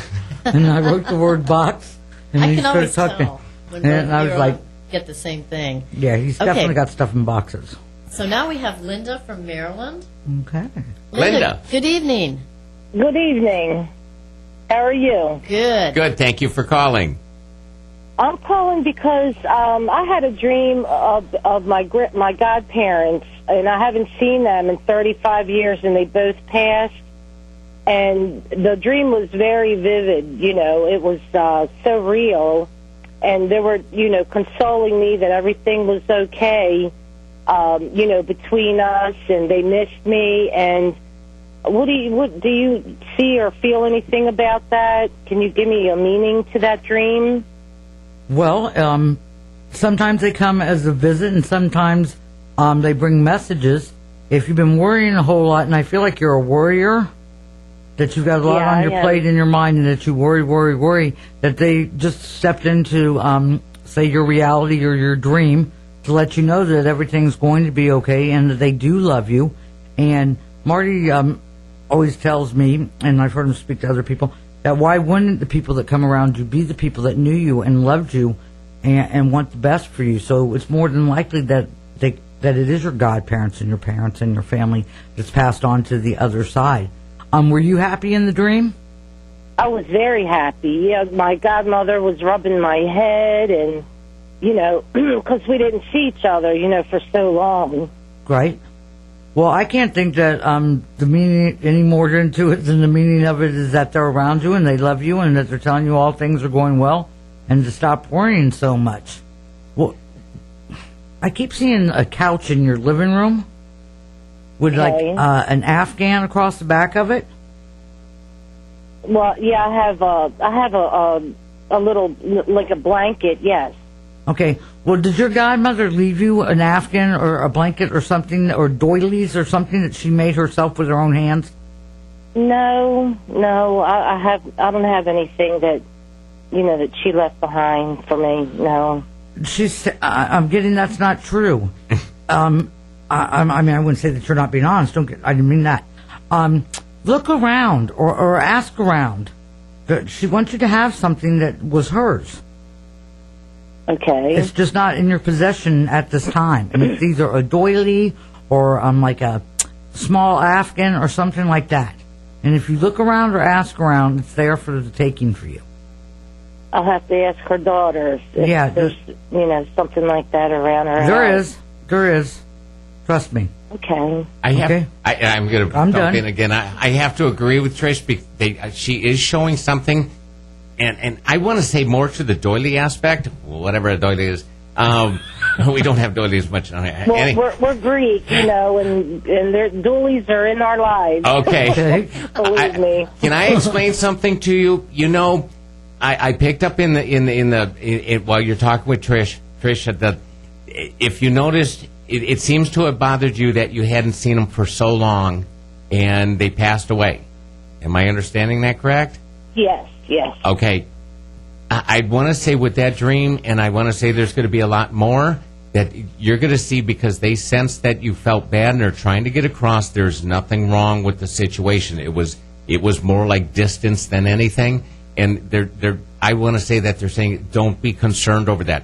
and I wrote the word box, and I he can always tell when and I was like, get the same thing. Yeah, he's definitely got stuff in boxes. So now we have Linda from Maryland. Okay. Linda, good evening. Good evening. How are you? Good. Good. Thank you for calling. I'm calling because I had a dream of my godparents, and I haven't seen them in 35 years, and they both passed. And the dream was very vivid. You know, it was so real. and they were, consoling me that everything was okay, between us, and they missed me. And what do you see or feel anything about that? Can you give me a meaning to that dream? Well, sometimes they come as a visit, and sometimes they bring messages. If you've been worrying a whole lot, and I feel like you're a worrier, that you've got a lot on your plate in your mind, and that you worry, that they just stepped into, say, your reality or your dream to let you know that everything's going to be okay and that they do love you. And Marty always tells me, and I've heard him speak to other people, that why wouldn't the people that come around you be the people that knew you and loved you and want the best for you? So it's more than likely that it is your godparents and your parents and your family that's passed on to the other side. Were you happy in the dream? I was very happy. Yeah, my godmother was rubbing my head, and, because we didn't see each other, for so long. Right. Well, I can't think that the meaning, any more into it than the meaning of it is that they're around you and they love you and that they're telling you all things are going well and to stop worrying so much. Well, I keep seeing a couch in your living room with an Afghan across the back of it. Well, yeah, I have a little, like a blanket, yes. Okay. Well, did your godmother leave you an Afghan or a blanket or something, or doilies or something that she made herself with her own hands? No, I don't have anything that, that she left behind for me. No. I'm getting that's not true. I mean, I wouldn't say that you're not being honest. I didn't mean that. Look around or ask around. She wants you to have something that was hers. Okay. It's just not in your possession at this time. I mean, it's either a doily or like a small Afghan or something like that. And if you look around or ask around, it's there for the taking for you. I'll have to ask her daughter if there's, something like that around her house. There is. Trust me. Okay. I'm going to jump in again. I have to agree with Trish. She is showing something, and I want to say more to the doily aspect, whatever a doily is. We don't have doilies much on here. Well, we're Greek, and their doilies are in our lives. Okay. Believe me. Can I explain something to you? I picked up in the while you're talking with Trish, that if you noticed, it seems to have bothered you that you hadn't seen them for so long, and they passed away. Am I understanding that correct? Yes. Okay. I want to say with that dream, and I want to say there's going to be a lot more that you're going to see because they sense that you felt bad and they're trying to get across there's nothing wrong with the situation. It was more like distance than anything. And I want to say that they're saying, don't be concerned over that.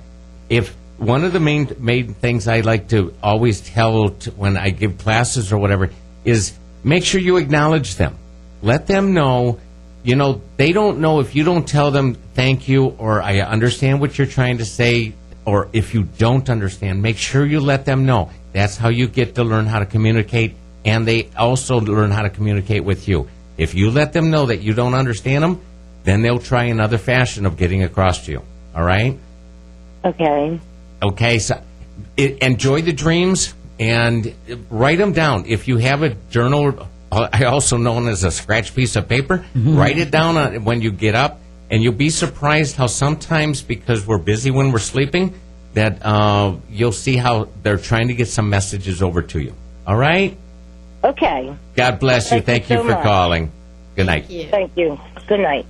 If one of the main things I like to always tell when I give classes or whatever is make sure you acknowledge them. Let them know, they don't know if you don't tell them thank you or I understand what you're trying to say, or if you don't understand, make sure you let them know. That's how you get to learn how to communicate, and they also learn how to communicate with you. If you let them know that you don't understand them, then they'll try another fashion of getting across to you. All right? Okay, so enjoy the dreams and write them down. If you have a journal, also known as a scratch piece of paper, write it down when you get up, and you'll be surprised how sometimes, because we're busy when we're sleeping, that you'll see how they're trying to get some messages over to you. All right? Okay. God bless you. Thank you for calling. Good night. Thank you. Good night.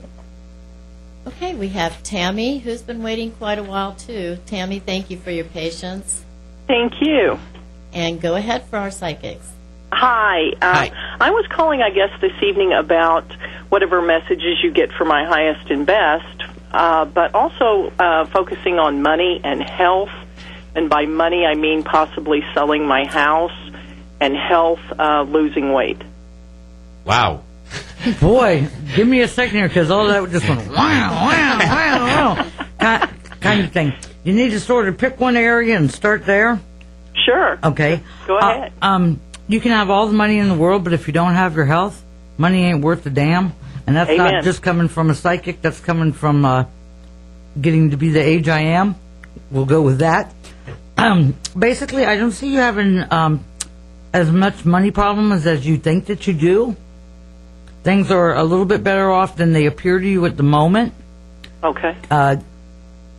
Okay, we have Tammy, who's been waiting quite a while, too. Tammy, thank you for your patience. Thank you. And go ahead for our psychics. Hi. I was calling, I guess, this evening about whatever messages you get for my highest and best, but also focusing on money and health. And by money, I mean possibly selling my house, and health, losing weight. Wow. Boy, give me a second here, because all that just went wow, kind of thing. You need to sort of pick one area and start there. Sure. Okay. Go ahead. You can have all the money in the world, but if you don't have your health, money ain't worth a damn. And that's Amen. Not just coming from a psychic. That's coming from getting to be the age I am. We'll go with that. Basically, I don't see you having as much money problems as you think that you do. Things are a little bit better off than they appear to you at the moment. Okay.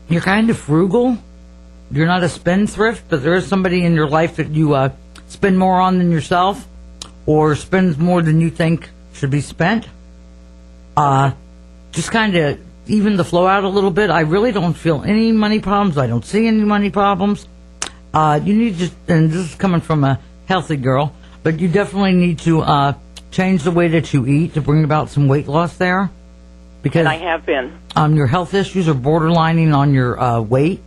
You're kind of frugal. You're not a spendthrift, but there is somebody in your life that you spend more on than yourself, or spends more than you think should be spent. Just kind of even the flow out a little bit. I really don't feel any money problems. I don't see any money problems. You need to, and this is coming from a healthy girl, but you definitely need to change the way that you eat to bring about some weight loss there. Because and I have been. Your health issues are borderlining on your weight.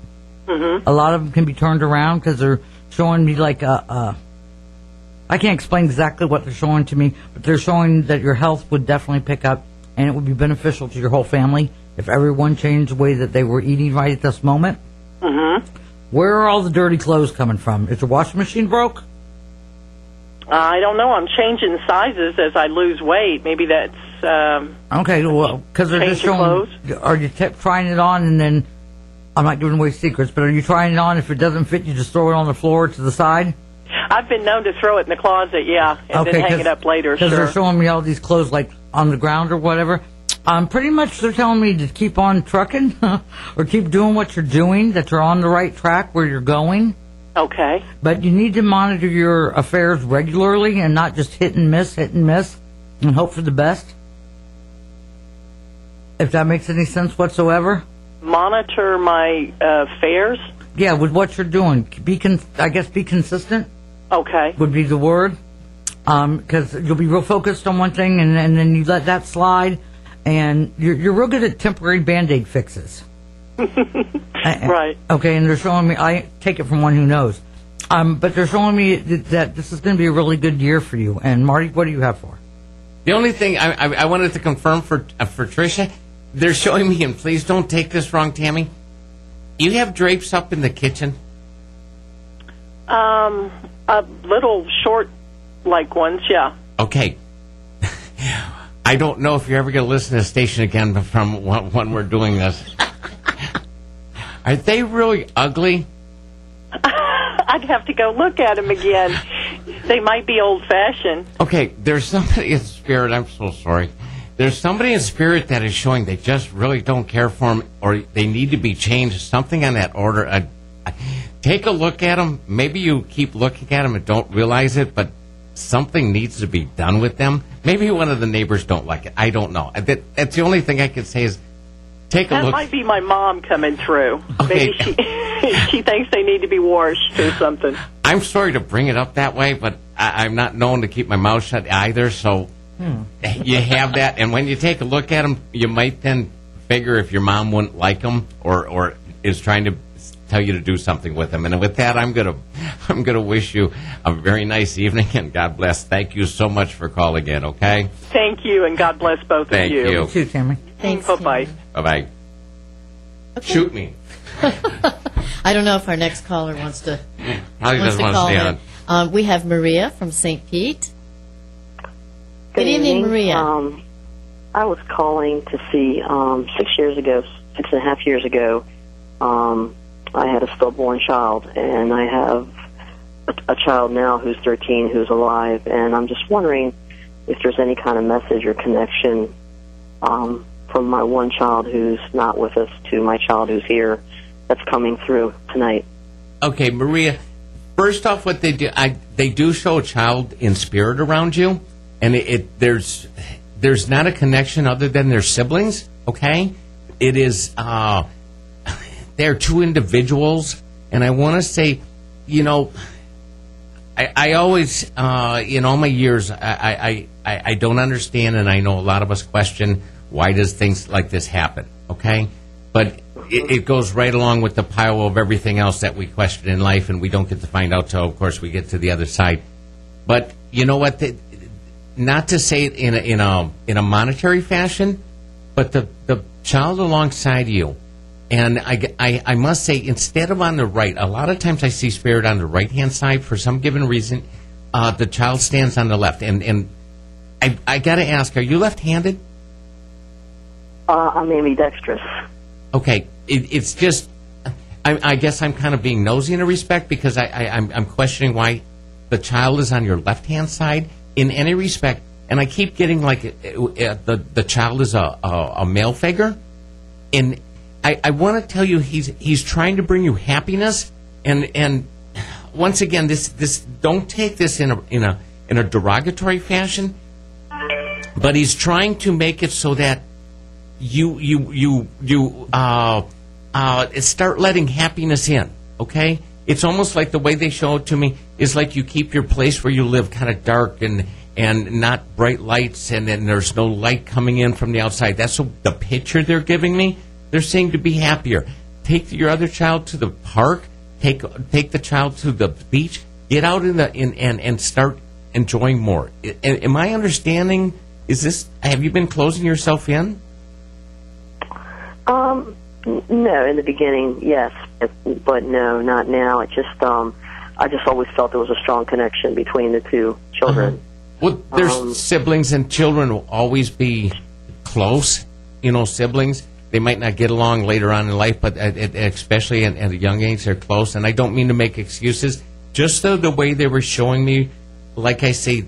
Mm-hmm. A lot of them can be turned around because they're showing me like I can't explain exactly what they're showing to me, but they're showing that your health would definitely pick up, and it would be beneficial to your whole family if everyone changed the way that they were eating right at this moment. Mm-hmm. Where are all the dirty clothes coming from? Is the washing machine broke? I don't know. I'm changing sizes as I lose weight. Maybe that's okay. Well, because they're just showing. Clothes. Are you trying it on and then? I'm not giving away secrets, but are you trying it on? If it doesn't fit, you just throw it on the floor to the side? I've been known to throw it in the closet, yeah, and then hang it up later. Because they're showing me all these clothes like on the ground or whatever. Pretty much they're telling me to keep on trucking or keep doing what you're doing, that you're on the right track where you're going. Okay. But you need to monitor your affairs regularly and not just hit and miss, and hope for the best. If that makes any sense whatsoever. Monitor my fares? Yeah, with what you're doing. Be consistent. Okay. Would be the word. Because you'll be real focused on one thing, and then you let that slide, and you're real good at temporary Band-Aid fixes. Right. Okay, and they're showing me, I take it from one who knows, but they're showing me that this is going to be a really good year for you. And Marty, what do you have for? The only thing I wanted to confirm for Tricia, they're showing me, and please don't take this wrong, Tammy, you have drapes up in the kitchen? A little short, like ones, yeah. Okay. I don't know if you're ever going to listen to the station again from when we're doing this. Are they really ugly? I'd have to go look at them again. They might be old-fashioned. Okay, there's somebody in spirit, I'm so sorry. There's somebody in spirit that is showing they just really don't care for them, or they need to be changed. Something on that order. Take a look at them. Maybe you keep looking at them and don't realize it, but something needs to be done with them. Maybe one of the neighbors don't like it. I don't know. That's the only thing I can say is take a look. That might be my mom coming through. Okay. Maybe she thinks they need to be washed or something. I'm sorry to bring it up that way, but I'm not known to keep my mouth shut either, so you have that. And when you take a look at them, you might then figure if your mom wouldn't like them or is trying to tell you to do something with them. And with that, I'm gonna wish you a very nice evening, and God bless. Thank you so much for calling in, okay? Thank you, and God bless both of you. Thank you. You too, Tammy. Thanks. Bye-bye. Bye-bye. Okay. Shoot me. I don't know if our next caller wants to Probably doesn't want to call stay in. on. We have Maria from St. Pete. Good evening, Maria. I was calling to see 6.5 years ago, I had a stillborn child, and I have a child now who's 13 who's alive, and I'm just wondering if there's any kind of message or connection from my one child who's not with us to my child who's here that's coming through tonight. Okay, Maria, first off, what they do, they do show a child in spirit around you, and there's not a connection other than their siblings, okay? It is, they're two individuals, and I want to say, I always, in all my years, I don't understand, and I know a lot of us question, why does things like this happen, okay? But it goes right along with the pile of everything else that we question in life, and we don't get to find out till, of course, we get to the other side. But you know what? Not to say it in a monetary fashion, but the child alongside you, and I must say, instead of on the right, a lot of times I see spirit on the right-hand side for some given reason. The child stands on the left, and I got to ask, are you left-handed? I'm ambidextrous. Okay, it's just, I guess I'm kind of being nosy in a respect because I'm questioning why the child is on your left-hand side in any respect. And I keep getting like the child is a male figure. And I want to tell you he's trying to bring you happiness. And once again, this don't take this in a derogatory fashion. But he's trying to make it so that you start letting happiness in, okay? It's almost like the way they show it to me is like you keep your place where you live kind of dark and not bright lights, and then there's no light coming in from the outside. That's the picture they're giving me. They're saying to be happier. Take your other child to the park. Take the child to the beach. Get out and start enjoying more. Am I understanding? Have you been closing yourself in? No, in the beginning, yes, but no, not now. It just, I just always felt there was a strong connection between the two children. Well, there's siblings, and children will always be close. Siblings, they might not get along later on in life, but especially at a young age, they're close. And I don't mean to make excuses. Just the way they were showing me, like I say,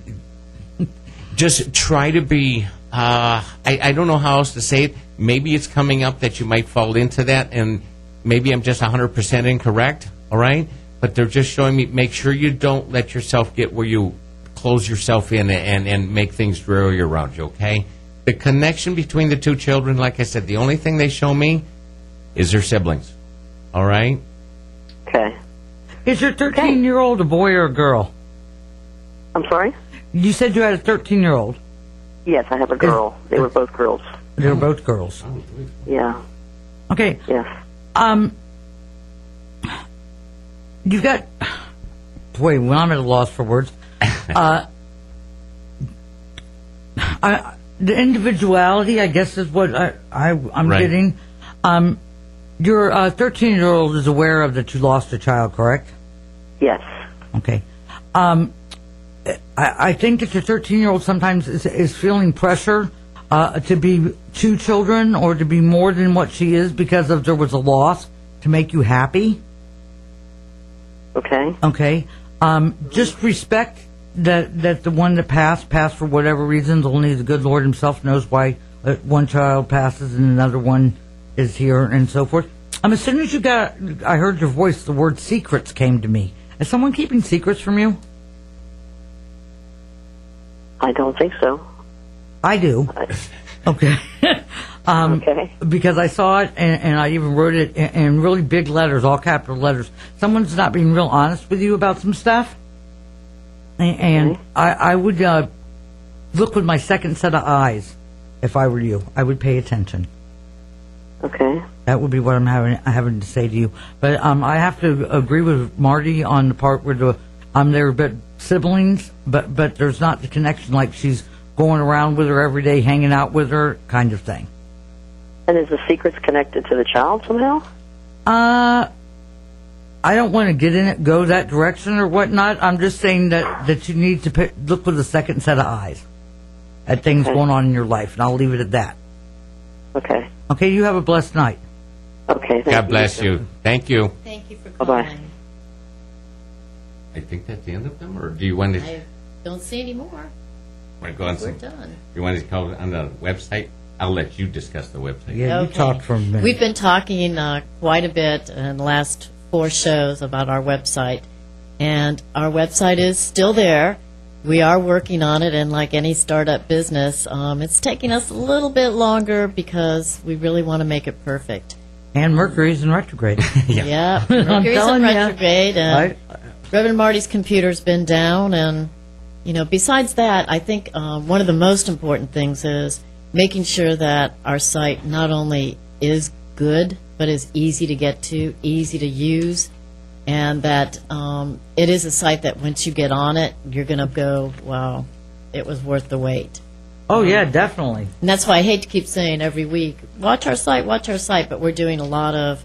just try to be, I don't know how else to say it. Maybe it's coming up that you might fall into that, and maybe I'm just 100% incorrect, all right? But they're just showing me, make sure you don't let yourself get where you close yourself in and make things dreary around you, okay? The connection between the two children, like I said, the only thing they show me is their siblings, all right? Okay. Is your 13-year-old a boy or a girl? I'm sorry? You said you had a 13-year-old. Yes, I have a girl. They were both girls. They were both girls. Yeah. Okay. Yes. You've got... Boy, when I'm at a loss for words. The individuality, I guess, is what I'm right. getting. Your 13-year-old is aware of that you lost a child, correct? Yes. Okay. I think that your 13-year-old sometimes is feeling pressure to be two children or to be more than what she is because of there was a loss to make you happy. Okay. Okay. Just respect that the one that passed for whatever reasons. Only the good Lord himself knows why one child passes and another one is here and so forth. As soon as I heard your voice, the word secrets came to me. Is someone keeping secrets from you? I don't think so. I do. Okay. Okay. Because I saw it and I even wrote it in really big letters, all capital letters. Someone's not being real honest with you about some stuff. And I would look with my second set of eyes if I were you. I would pay attention. Okay. That would be what I'm having to say to you. But I have to agree with Marty on the part where they're but siblings, but there's not the connection like she's going around with her every day, hanging out with her, kind of thing. And is the secrets connected to the child somehow? I don't want to go that direction or whatnot. I'm just saying that you need to look with a second set of eyes at things going on in your life, and I'll leave it at that. Okay. Okay, you have a blessed night. Okay, God bless you. Thank you. Thank you for calling. Bye-bye. I think that's the end of them, or do you want to... I don't see any more. Want to go on We're done. You want to call on the website? I'll let you discuss the website. Yeah, you talk for a minute. We've been talking quite a bit in the last 4 shows about our website, and our website is still there. We are working on it, and like any startup business, it's taking us a little bit longer because we really want to make it perfect. And Mercury's in retrograde. Yeah, Mercury's in retrograde, and Reverend Marty's computer's been down, and besides that, I think one of the most important things is making sure that our site not only is good, but is easy to get to, easy to use, and that it is a site that once you get on it, you're going to go, wow, it was worth the wait. Oh, yeah, definitely. And that's why I hate to keep saying every week, watch our site, but we're doing a lot of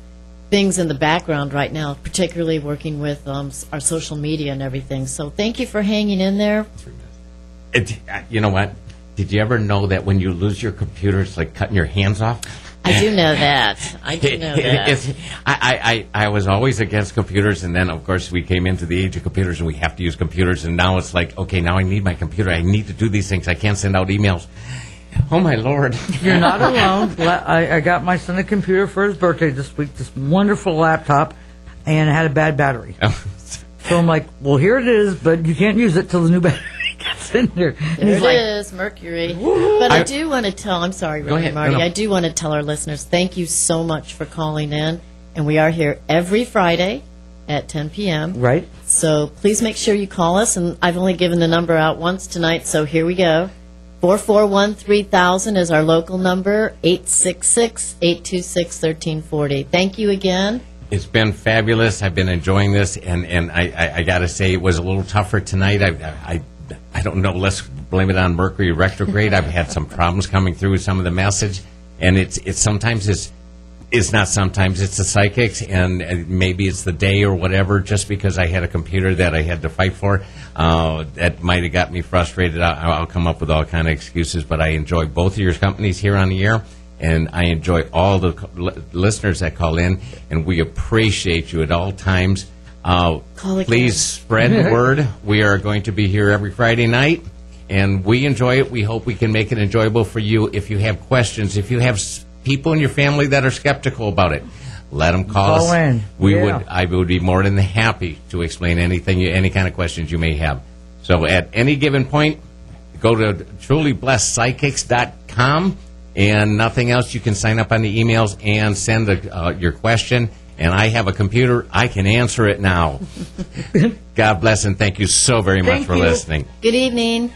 things in the background right now, particularly working with our social media and everything. So thank you for hanging in there. You know what? Did you ever know that when you lose your computer, it's like cutting your hands off? I do know that. I do know that. I was always against computers, and then, of course, we came into the age of computers, and we have to use computers, and now it's like, okay, now I need my computer. I need to do these things. I can't send out emails. Oh, my Lord. You're not alone. I got my son a computer for his birthday this week, this wonderful laptop, and it had a bad battery. So I'm like, well, here it is, but you can't use it till the new battery gets in there. There it is, Mercury. But I do want to tell, I'm sorry, Reverend Marty, I do want to tell our listeners, thank you so much for calling in. And we are here every Friday at 10 p.m. Right. So please make sure you call us. And I've only given the number out once tonight, so here we go. 441-3000 is our local number, 866-826-1340. Thank you again. It's been fabulous. I've been enjoying this, and I got to say it was a little tougher tonight. I don't know. Let's blame it on Mercury retrograde. I've had some problems coming through with some of the message, and it's sometimes it's not sometimes it's the psychics, and maybe it's the day or whatever. Just because I had a computer that I had to fight for, that might have got me frustrated. I'll come up with all kind of excuses, but I enjoy both of your companies here on the air. And I enjoy all the listeners that call in, and we appreciate you at all times. Please spread the word. We are going to be here every Friday night, and we enjoy it. We hope we can make it enjoyable for you. If you have questions, if you have people in your family that are skeptical about it, let them call us. In. I would be more than happy to explain anything, any kind of questions you may have. So at any given point, go to trulyblessedpsychics.com. And nothing else, you can sign up on the emails and send your question. And I have a computer. I can answer it now. God bless and thank you so very much for listening. Good evening.